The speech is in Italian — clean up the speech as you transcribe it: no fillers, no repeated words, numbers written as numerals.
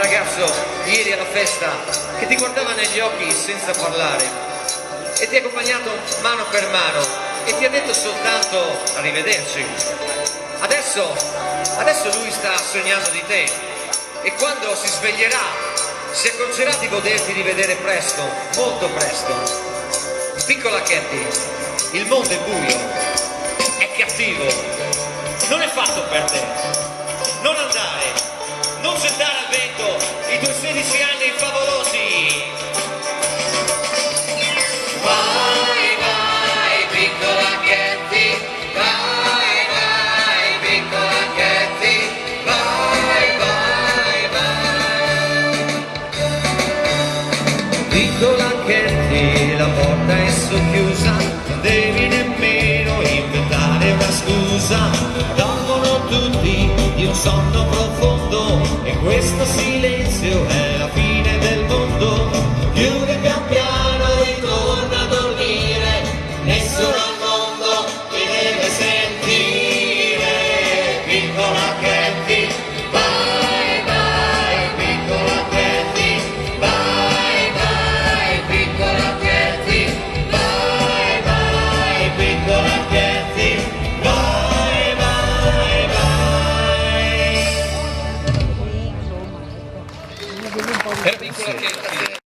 ragazzo ieri alla festa che ti guardava negli occhi senza parlare e ti ha accompagnato mano per mano e ti ha detto soltanto arrivederci. Adesso lui sta sognando di te e quando si sveglierà si accorgerà di poterti rivedere presto, molto presto. Piccola Katie, il mondo è buio, è cattivo, non è fatto per te. Non andare, non gettare al vento i tuoi 16 anni favolosi. Vai, vai, piccola Katie, vai, vai, piccola Katie, vai, vai, vai. Piccola Katie, la porta è socchiusa, non devi nemmeno inventare una scusa. Dormono tutti di un sonno profondo e questo silenzio è la fine del mondo. Chiudi pian piano, ritorna a dormire, nessuno al mondo ti deve sentire. Piccola Katie, vai, vai, piccola Katie, vai, vai, piccola Katie, vai, vai, piccola Katie, vai, vai, vai. Era piccola Katie.